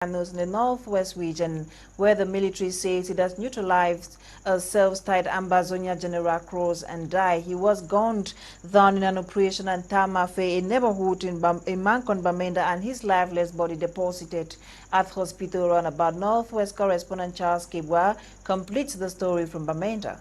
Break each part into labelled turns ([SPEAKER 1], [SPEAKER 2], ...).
[SPEAKER 1] in the northwest region, where the military says it has neutralized self-styled Ambazonia General Cross and died. He was gunned down in an operation in Tamafe, a neighborhood in Mankon, Bamenda, and his lifeless body deposited at hospital runabout. Northwest correspondent Charles Kibwa completes the story from Bamenda.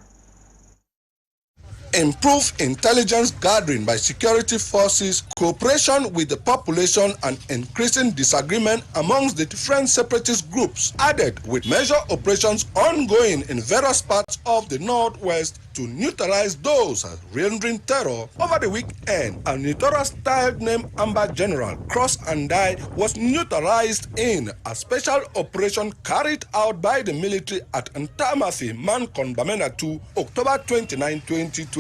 [SPEAKER 2] Improved intelligence gathering by security forces, cooperation with the population, and increasing disagreement amongst the different separatist groups, added with major operations ongoing in various parts of the northwest to neutralize those rendering terror. Over the weekend, a Nitora-style named Amba General Cross and Die was neutralized in a special operation carried out by the military at Ntamafi, Mankon, Bamenda 2, October 29, 2021.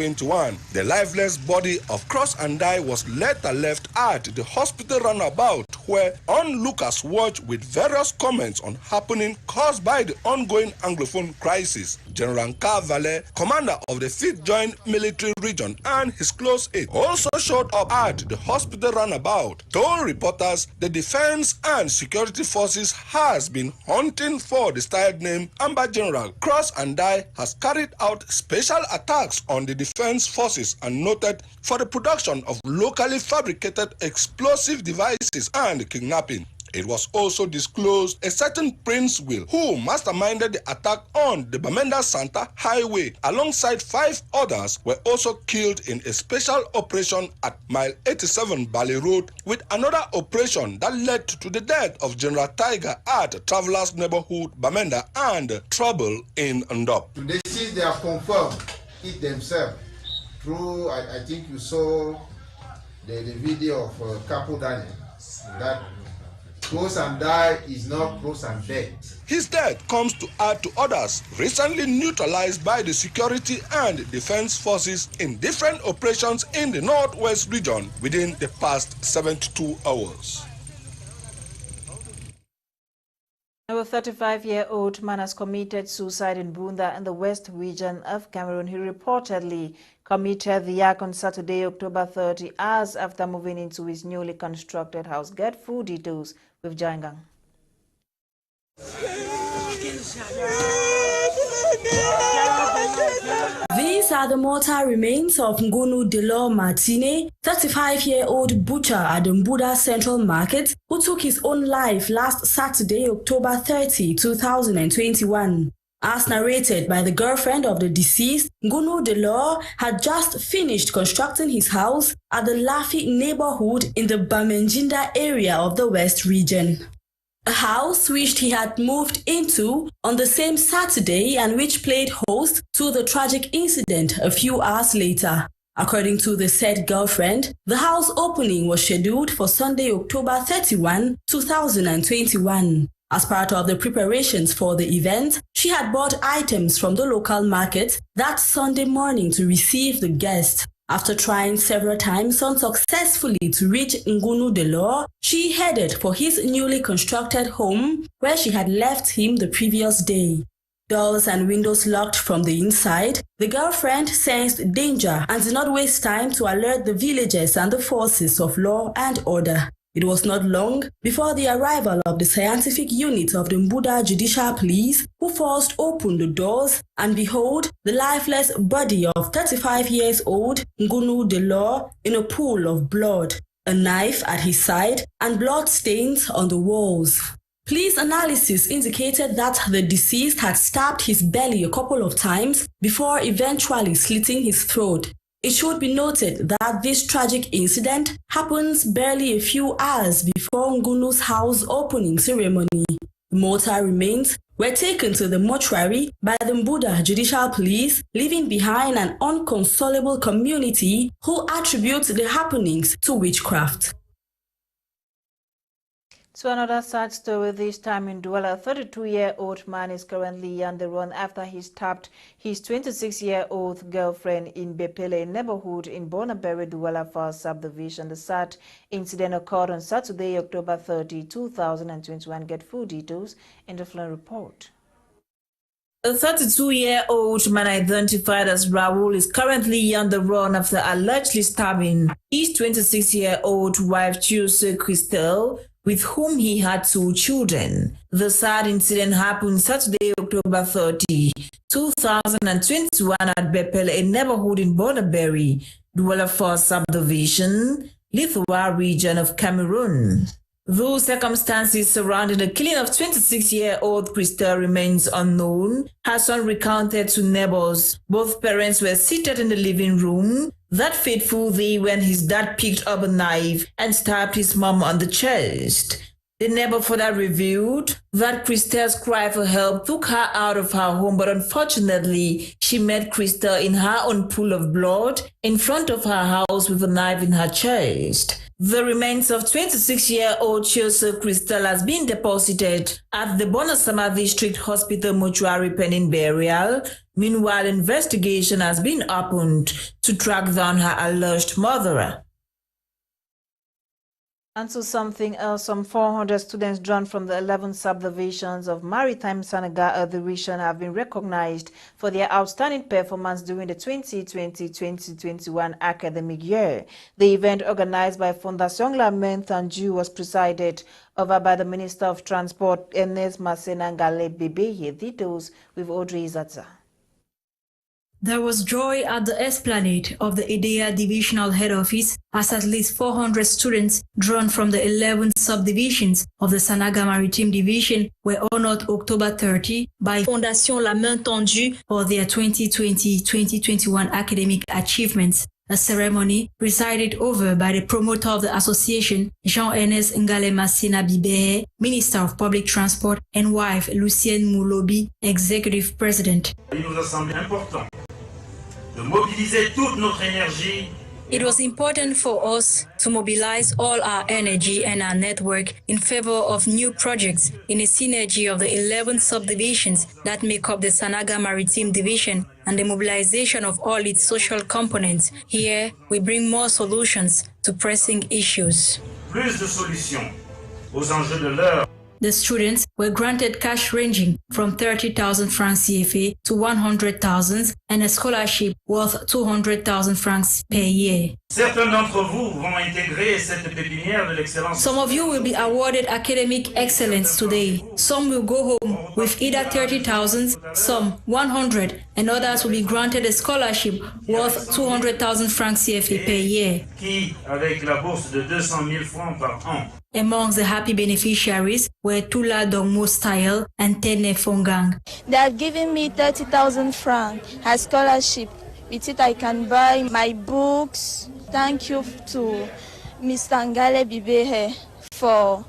[SPEAKER 2] The lifeless body of Cross and Die was later left at the hospital runabout, where onlookers watched with various comments on happening caused by the ongoing Anglophone crisis. General Nkavale, commander of the 5th Joint Military Region, and his close aide also showed up at the hospital runabout, told reporters the defense and security forces has been hunting for the styled name Amba General. Cross and Die has carried out special attacks on the defense forces and noted for the production of locally fabricated explosive devices and kidnapping. It was also disclosed a certain Prince Will, who masterminded the attack on the Bamenda Santa Highway, alongside 5 others, were also killed in a special operation at Mile 87 Bali Road, with another operation that led to the death of General Tiger at Travelers Neighborhood, Bamenda, and trouble in Ndop.
[SPEAKER 3] Today, since they have confirmed it themselves through, I think you saw the video of Capo Daniel, that Cross and Die is not Cross and Dead.
[SPEAKER 2] His death comes to add to others recently neutralized by the security and defense forces in different operations in the northwest region within the past 72 hours.
[SPEAKER 1] A 35-year-old man has committed suicide in Bunda in the west region of Cameroon. He reportedly committed the act on Saturday, October 30, hours after moving into his newly constructed house. Get full details with Jangang.
[SPEAKER 4] These are the mortal remains of Ngunu Delor Martine, 35-year-old butcher at the Mbuda Central Market, who took his own life last Saturday, October 30, 2021. As narrated by the girlfriend of the deceased, Ngunu Delor had just finished constructing his house at the Lafi neighborhood in the Bamenjinda area of the West region. A house which he had moved into on the same Saturday and which played host to the tragic incident a few hours later. According to the said girlfriend, the house opening was scheduled for Sunday, October 31, 2021. As part of the preparations for the event, she had bought items from the local market that Sunday morning to receive the guests. After trying several times unsuccessfully to reach Ngunu Delor, she headed for his newly constructed home where she had left him the previous day. Doors and windows locked from the inside, the girlfriend sensed danger and did not waste time to alert the villagers and the forces of law and order. It was not long before the arrival of the scientific unit of the Mbuda Judicial Police, who forced open the doors, and behold, the lifeless body of 35-year-old Ngunu Delor in a pool of blood, a knife at his side, and blood stains on the walls. Police analysis indicated that the deceased had stabbed his belly a couple of times before eventually slitting his throat. It should be noted that this tragic incident happens barely a few hours before Ngunu's house opening ceremony. The mortal remains were taken to the mortuary by the Mbuda Judicial Police, leaving behind an inconsolable community who attribute the happenings to witchcraft.
[SPEAKER 1] To another sad story, this time in Douala, a 32-year-old man is currently on the run after he stabbed his 26-year-old girlfriend in Bepele neighborhood in Bonaberry, Douala First Subdivision. The sad incident occurred on Saturday, October 30, 2021. Get full details in the following report.
[SPEAKER 5] A 32-year-old man identified as Raul is currently on the run after allegedly stabbing his 26-year-old wife, Chuse Christel, with whom he had 2 children. The sad incident happened Saturday, October 30, 2021 at Bepel, a neighborhood in Borderberry, Douala Falls subdivision, Lithwa region of Cameroon. Though circumstances surrounding the killing of 26-year-old Christel remains unknown, her son recounted to neighbors both parents were seated in the living room that fateful day when his dad picked up a knife and stabbed his mom on the chest. The neighbor further revealed that Christel's cry for help took her out of her home, but unfortunately, she met Christel in her own pool of blood in front of her house with a knife in her chest. The remains of 26-year-old Chioso Christel has been deposited at the Bonasama District Hospital mortuary pending burial. Meanwhile, investigation has been opened to track down her alleged murderer.
[SPEAKER 1] And to something else, some 400 students drawn from the 11 subdivisions of Maritime Sanaga division have been recognized for their outstanding performance during the 2020-2021 academic year. The event, organized by Fondation La Main Tendue, was presided over by the Minister of Transport, Nsah Ngale. Details with Audrey Izatza.
[SPEAKER 6] There was joy at the esplanade of the Edea Divisional Head Office as at least 400 students drawn from the 11 subdivisions of the Sanaga Maritime Division were honored October 30 by Fondation La Main Tendue for their 2020-2021 academic achievements. A ceremony presided over by the promoter of the association, Jean-Ernest Ngale Bibehe, Minister of Public Transport, and wife, Lucienne Moulobi, Executive President.
[SPEAKER 7] Il nous a semblé important de mobiliser toute notre énergie.
[SPEAKER 6] It was important for us to mobilize all our energy and our network in favor of new projects in a synergy of the 11 subdivisions that make up the Sanaga Maritime Division and the mobilization of all its social components. Here, we bring more solutions to pressing issues.
[SPEAKER 7] Plus de solutions aux enjeux de l'heure.
[SPEAKER 6] The students were granted cash ranging from 30,000 francs CFA to 100,000 and a scholarship worth 200,000 francs per year.
[SPEAKER 7] Certains d'entre vous vont intégrer cette pépinière de l'excellence.
[SPEAKER 6] Some of you will be awarded academic excellence today. Some will go home with either 30,000, some 100, and others will be granted a scholarship worth 200,000 francs CFA per year.
[SPEAKER 7] Qui, avec la bourse de 200,000 francs par an.
[SPEAKER 6] Amongst the happy beneficiaries were Tula Dongmo Style and Tene Fongang.
[SPEAKER 8] They have given me 30,000 francs as scholarship. With it I can buy my books. Thank you to Mr. Ngale Bibehe for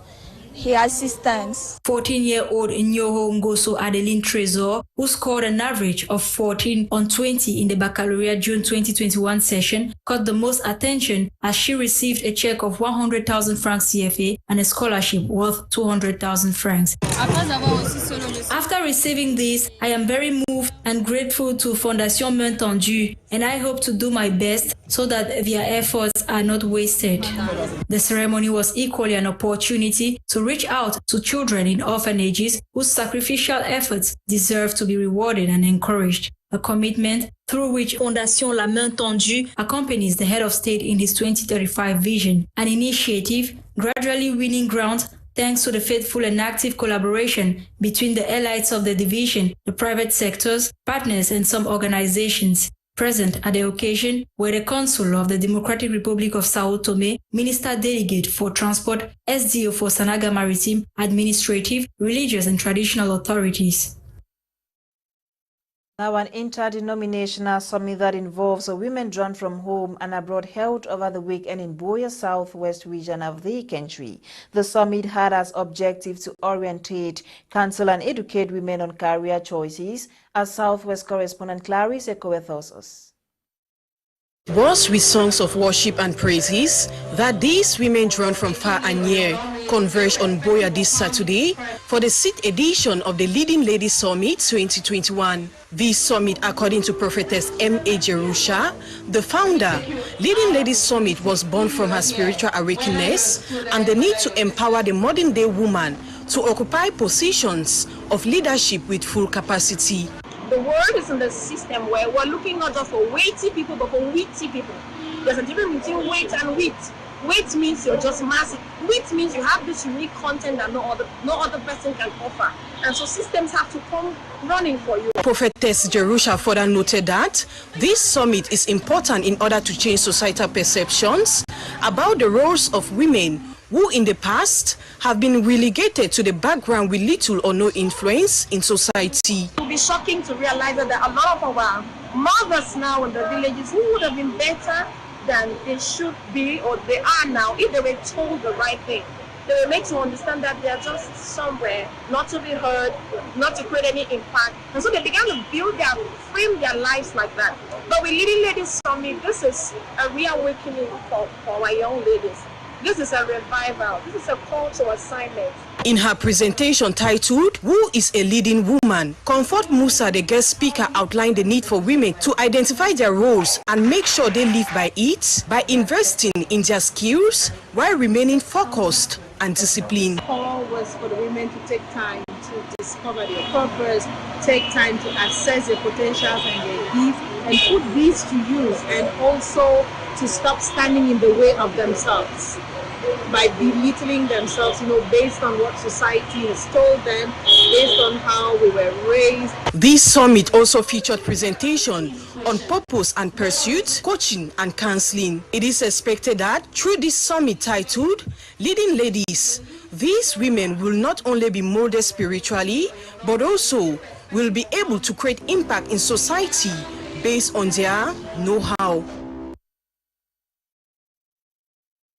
[SPEAKER 8] his assistance.
[SPEAKER 6] 14-year-old Nyoho Ngoso Adeline Trésor, who scored an average of 14 on 20 in the Baccalaureate June 2021 session, caught the most attention as she received a check of 100,000 francs CFA and a scholarship worth 200,000 francs. After receiving this, I am very moved and grateful to Fondation Main Tendue, and I hope to do my best so that their efforts are not wasted. The ceremony was equally an opportunity to reach out to children in orphanages whose sacrificial efforts deserve to be rewarded and encouraged. A commitment through which Fondation La Main Tendue accompanies the head of state in his 2035 vision, an initiative gradually winning ground thanks to the faithful and active collaboration between the elites of the division, the private sectors, partners, and some organizations. Present at the occasion were the Consul of the Democratic Republic of Sao Tome, Minister Delegate for Transport, SDO for Sanaga Maritime, administrative, religious, and traditional authorities.
[SPEAKER 1] Now, an interdenominational summit that involves women drawn from home and abroad held over the weekend in Boya Southwest region of the country. The summit had as objective to orientate, counsel, and educate women on career choices, as Southwest correspondent Clarice Ekowe tells us.
[SPEAKER 9] Was with songs of worship and praises that these women drawn from far and near converged on Boya this Saturday for the 6th edition of the Leading Ladies Summit 2021. This summit, according to Prophetess M.A. Jerusha, the founder, Leading Ladies Summit was born from her spiritual awakeness and the need to empower the modern-day woman to occupy positions of leadership with full capacity.
[SPEAKER 10] The world is in the system where we're looking not just for weighty people, but for witty people. There's a difference between weight and wit. Which means you're just massive. Which means you have this unique content that no other person can offer. And so systems have to come running for you.
[SPEAKER 9] Prophetess Jerusha further noted that this summit is important in order to change societal perceptions about the roles of women who in the past have been relegated to the background with little or no influence in society.
[SPEAKER 10] It will be shocking to realize that there are a lot of our mothers now in the villages who would have been better than they should be or they are now if they were told the right thing. They were made to understand that they are just somewhere, not to be heard, not to create any impact. And so they began to frame their lives like that. But with Leading Ladies Summit, this is a reawakening for our young ladies. This is a revival. This is a call to assignment.
[SPEAKER 9] In her presentation titled, Who is a Leading Woman? Comfort Musa, the guest speaker, outlined the need for women to identify their roles and make sure they live by it by investing in their skills while remaining focused and disciplined.
[SPEAKER 10] The call was for the women to take time to discover their purpose, take time to assess their potentials and their gifts, and put these to use, and also to stop standing in the way of themselves by belittling themselves, based on what society has told them, based on how we were raised.
[SPEAKER 9] This summit also featured presentation on purpose and pursuit, coaching and counseling. It is expected that through this summit titled Leading Ladies, these women will not only be molded spiritually, but also will be able to create impact in society based on their know-how.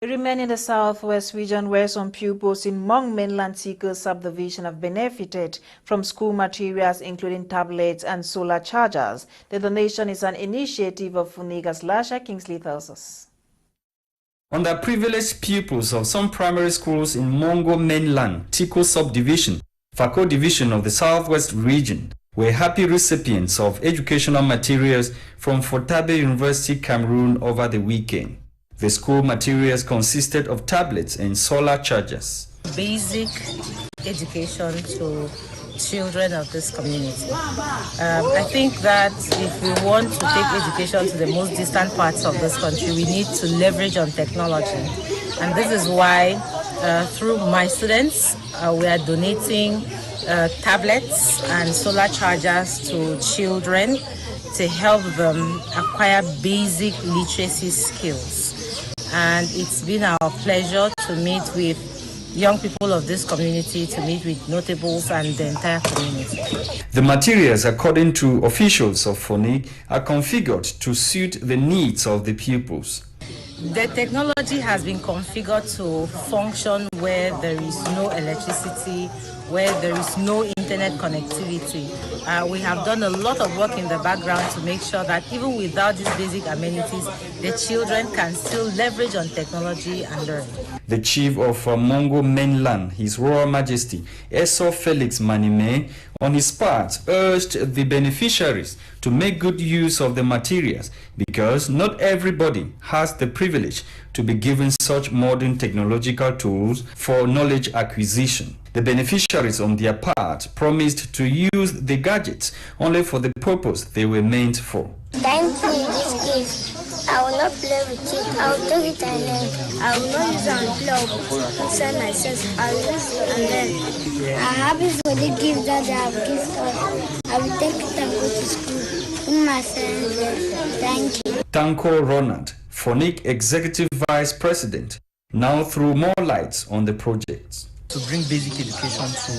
[SPEAKER 1] We remain in the southwest region where some pupils in Mong Mainland Seeker subdivision have benefited from school materials including tablets and solar chargers. The donation is an initiative of Funiga's Lasha Kingsley tells us.
[SPEAKER 11] Underprivileged pupils of some primary schools in Mongo Mainland Tiko subdivision, Fako division of the southwest region, were happy recipients of educational materials from Fortabe University, Cameroon over the weekend. The school materials consisted of tablets and solar chargers.
[SPEAKER 12] Basic education to children of this community. I think that if we want to take education to the most distant parts of this country, we need to leverage on technology. And this is why, through my students, we are donating tablets and solar chargers to children to help them acquire basic literacy skills. And it's been our pleasure to meet with young people of this community, to meet with notables and the entire community.
[SPEAKER 11] The materials, according to officials of FONIC, are configured to suit the needs of the pupils.
[SPEAKER 12] The technology has been configured to function where there is no electricity, where there is no internet connectivity. We have done a lot of work in the background to make sure that even without these basic amenities, the children can still leverage on technology and learn.
[SPEAKER 11] The chief of Mongo Mainland, His Royal Majesty, Eso Felix Manime, on his part, urged the beneficiaries to make good use of the materials because not everybody has the privilege to be given such modern technological tools for knowledge acquisition. The beneficiaries on their part promised to use the gadgets only for the purpose they were meant for.
[SPEAKER 13] Thank you in this case. I will not play with it. I will take it and learn. I will not use it and play inside myself. I will use it and learn. I'm happy for the gift that they have given us. I will take it and go to school with my friends. Thank you.
[SPEAKER 11] Tanko Ronald, FONIC Executive Vice President, now threw more light on the project.
[SPEAKER 14] To bring basic education to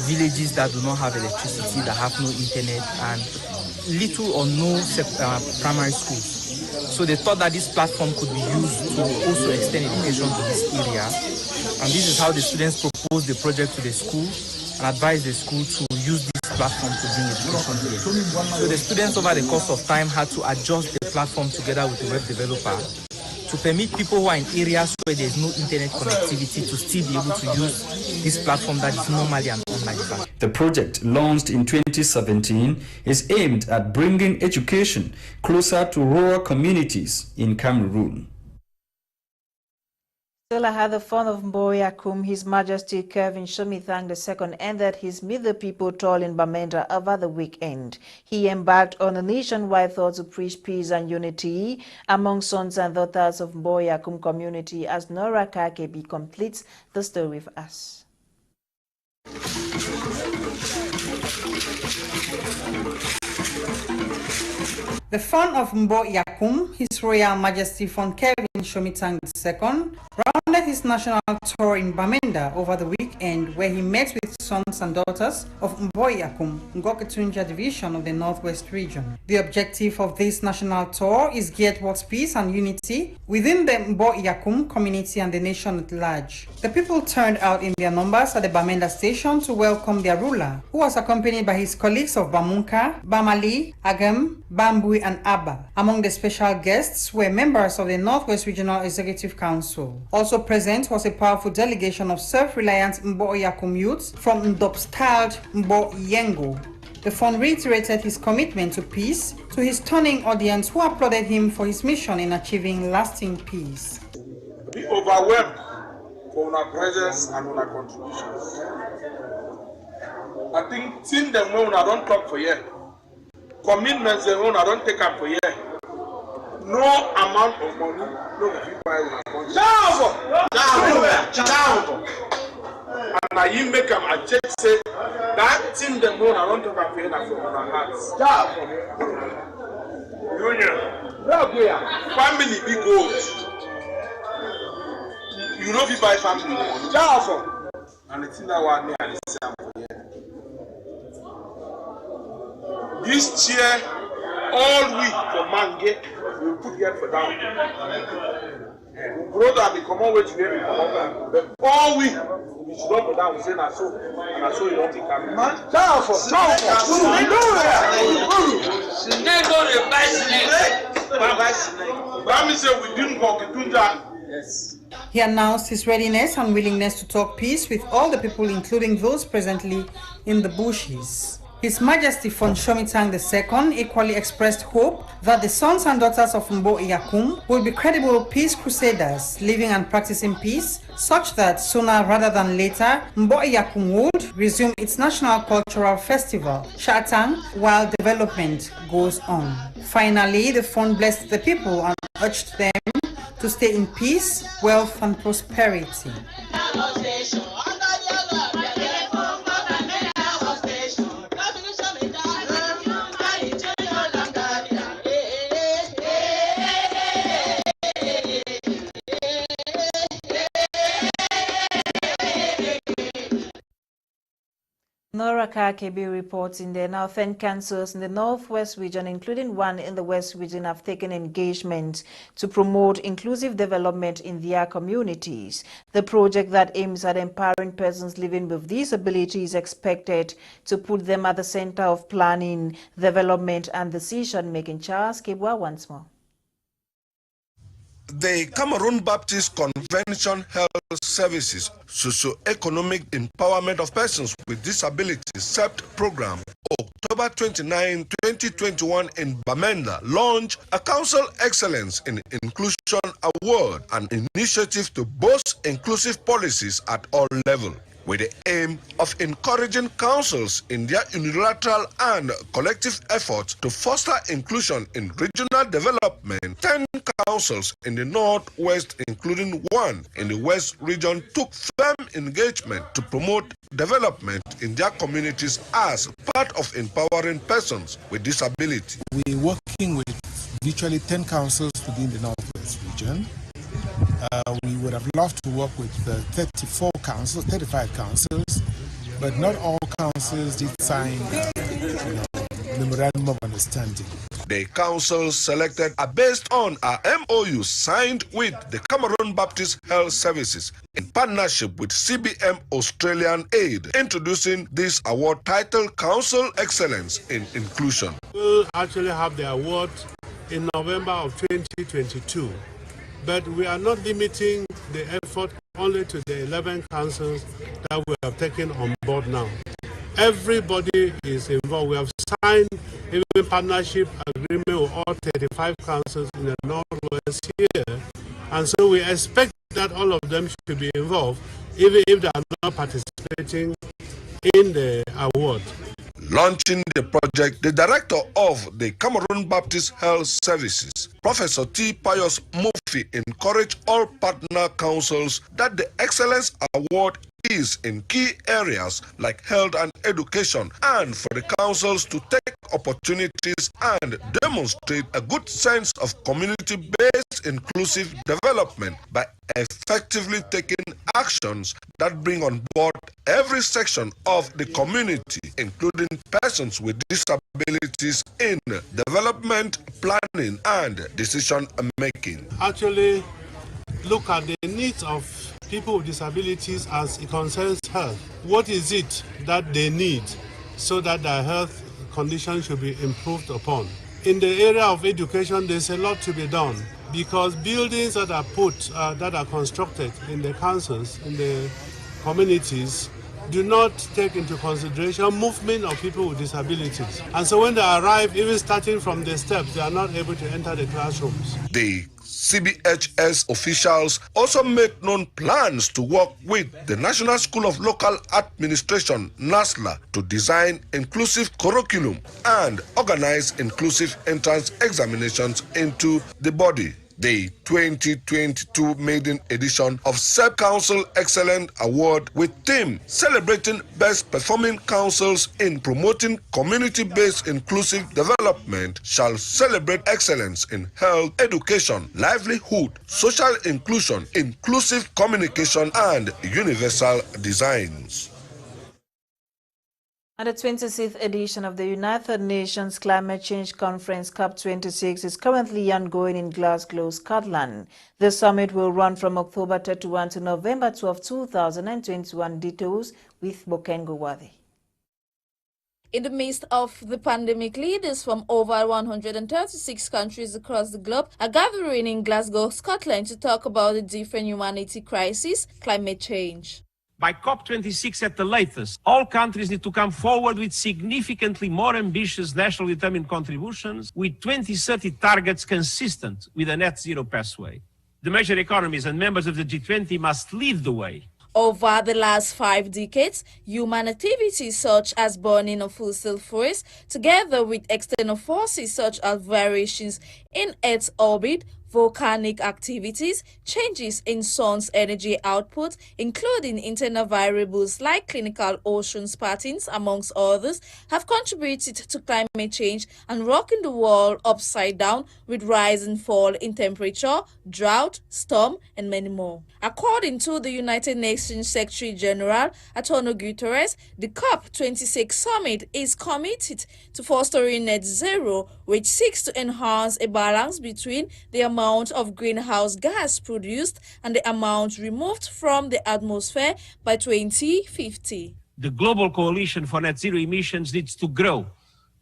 [SPEAKER 14] villages that do not have electricity, that have no internet, and little or no primary schools. So they thought that this platform could be used to also extend education to this area. And this is how the students proposed the project to the school and advised the school to use this platform to bring education here. So the students over the course of time had to adjust the platform together with the web developer to permit people who are in areas where there is no internet connectivity to still be able to use this platform that is normally an online platform.
[SPEAKER 11] The project, launched in 2017, is aimed at bringing education closer to rural communities in Cameroon.
[SPEAKER 1] Still had the fun of Mboyakum, His Majesty Kevin Shomithang II ended his Meet the People tour in Bamenda over the weekend. He embarked on a nationwide tour to preach peace and unity among sons and daughters of Mboyakum community as Nora Kakebi completes the story for us.
[SPEAKER 15] The fun of Mboyakum, His Royal Majesty Fon Kevin Shomithang II, rounded his national tour in Bamenda over the weekend, where he met with sons and daughters of Mboyakum, Ngoketunja division of the Northwest region. The objective of this national tour is geared towards peace and unity within the Mboyakum community and the nation at large. The people turned out in their numbers at the Bamenda station to welcome their ruler, who was accompanied by his colleagues of Bamunka, Bamali, Agam, Bambui, and Abba. Among the special guests were members of the Northwest Regional Executive Council. Also present was a powerful delegation of self-reliant Mboyakum youths from Ndop-styled Mboyengo. The fund reiterated his commitment to peace to his stunning audience, who applauded him for his mission in achieving lasting peace.
[SPEAKER 16] Be overwhelmed for our presence and our contributions. I think seeing them when I don't talk for you. Commitments alone, I don't take up for you. No amount of money, no people. And I make them a check say that thing them alone, I don't take up for you from our hearts. Union, family big goals. You know, if you buy family, and it's in that one near the same for you. This year, all week for Mange, we will put here for down. Brother, we come on with today, but all week, we should not go down. We say, and so you don't think I'm man.
[SPEAKER 15] He announced his readiness and willingness to talk peace with all the people, including those presently in the bushes. His Majesty Fon Shomithang II equally expressed hope that the sons and daughters of Mboyakum will be credible peace crusaders, living and practicing peace, such that sooner rather than later, Mboyakum would resume its national cultural festival, Shatang, while development goes on. Finally, the fund blessed the people and urged them to stay in peace, wealth, and prosperity.
[SPEAKER 1] Nora Kakebi reports in the northern councils in the Northwest region, including one in the West region, have taken engagement to promote inclusive development in their communities. The project that aims at empowering persons living with disabilities is expected to put them at the center of planning, development, and decision-making. Charles Kibwa once more.
[SPEAKER 2] The Cameroon Baptist Convention Health Services Socio-Economic Empowerment of Persons with Disabilities CEPT program, October 29, 2021 in Bamenda, launched a Council Excellence in Inclusion Award, an initiative to boost inclusive policies at all levels, with the aim of encouraging councils in their unilateral and collective efforts to foster inclusion in regional development. 10 councils in the Northwest, including one in the West region, took firm engagement to promote development in their communities as part of empowering persons with disability.
[SPEAKER 17] We're working with virtually 10 councils within the Northwest region. We would have loved to work with 35 councils, but not all councils did sign memorandum of understanding.
[SPEAKER 2] The councils selected are based on a MOU signed with the Cameroon Baptist Health Services in partnership with CBM Australian Aid, introducing this award titled Council Excellence in Inclusion.
[SPEAKER 18] We'll actually have the award in November of 2022. But we are not limiting the effort only to the 11 councils that we have taken on board now. Everybody is involved. We have signed even partnership agreement with all 35 councils in the Northwest here. And so we expect that all of them should be involved, even if they are not participating in the award.
[SPEAKER 2] Launching the project, the director of the Cameroon Baptist Health Services, Professor T. Pius Murphy, encouraged all partner councils that the Excellence Award is in key areas like health and education, and for the councils to take opportunities and demonstrate a good sense of community-based inclusive development by effectively taking actions that bring on board every section of the community, including persons with disabilities, in development, planning, and decision making.
[SPEAKER 18] Actually, look at the needs of people with disabilities as it concerns health. What is it that they need so that their health condition should be improved upon? In the area of education, there's a lot to be done, because buildings that are constructed in the councils, in the communities, do not take into consideration movement of people with disabilities. And so when they arrive, even starting from the steps, they are not able to enter the classrooms.
[SPEAKER 2] The CBHS officials also made known plans to work with the National School of Local Administration, NSLA, to design inclusive curriculum and organize inclusive entrance examinations into the body. The 2022 maiden edition of SEP Council Excellent Award, with theme celebrating best performing councils in promoting community-based inclusive development, shall celebrate excellence in health, education, livelihood, social inclusion, inclusive communication, and universal designs.
[SPEAKER 1] And the 26th edition of the United Nations Climate Change Conference COP26 is currently ongoing in Glasgow, Scotland. The summit will run from October 31 to November 12, 2021. Details with Bokengo Wadi.
[SPEAKER 19] In the midst of the pandemic, leaders from over 136 countries across the globe are gathering in Glasgow, Scotland to talk about the different humanity crisis, climate change.
[SPEAKER 20] By COP26 at the latest, all countries need to come forward with significantly more ambitious nationally determined contributions, with 2030 targets consistent with a net zero pathway. The major economies and members of the G20 must lead the way.
[SPEAKER 19] Over the last 5 decades, human activities such as burning of fossil fuels, together with external forces such as variations in Earth's orbit, volcanic activities, changes in sun's energy output, including internal variables like clinical ocean patterns, amongst others, have contributed to climate change and rocking the world upside down with rise and fall in temperature, drought, storm, and many more. According to the United Nations Secretary General Antonio Guterres, the COP26 summit is committed to fostering net zero, which seeks to enhance a balance between the amount of greenhouse gas produced and the amount removed from the atmosphere by 2050.
[SPEAKER 20] The global coalition for net zero emissions needs to grow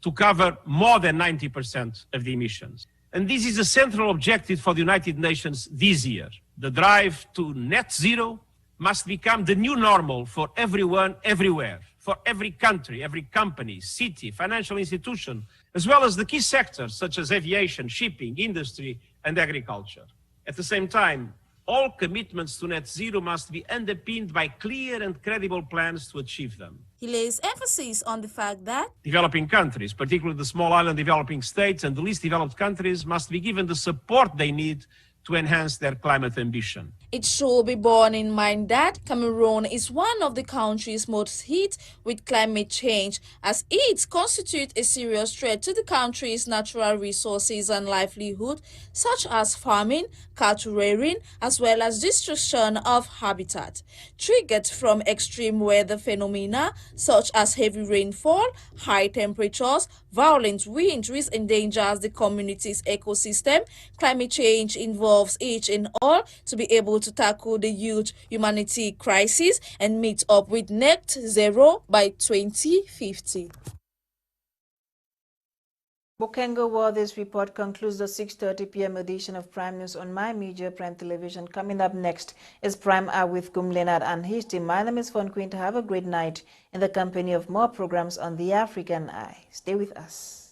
[SPEAKER 20] to cover more than 90% of the emissions. And this is a central objective for the United Nations this year. The drive to net zero must become the new normal for everyone, everywhere, for every country, every company, city, financial institution, as well as the key sectors such as aviation, shipping, industry, and agriculture. At the same time, all commitments to net zero must be underpinned by clear and credible plans to achieve them.
[SPEAKER 19] He lays emphasis on the fact that
[SPEAKER 20] developing countries, particularly the small island developing states and the least developed countries, must be given the support they need to enhance their climate ambition.
[SPEAKER 19] It should be borne in mind that Cameroon is one of the countries most hit with climate change, as it constitutes a serious threat to the country's natural resources and livelihood, such as farming, cattle rearing, as well as destruction of habitat, triggered from extreme weather phenomena such as heavy rainfall, high temperatures, violent wind, which endangers the community's ecosystem. Climate change involves each and all to be able to tackle the huge humanity crisis and meet up with net zero by 2050.
[SPEAKER 1] Bokengo Worthy's report concludes the 6:30 p.m. edition of Prime News on My Media Prime Television. Coming up next is Prime Hour with Gum Leonard and his team. My name is Fon Quinter. Have a great night in the company of more programs on the African Eye. Stay with us.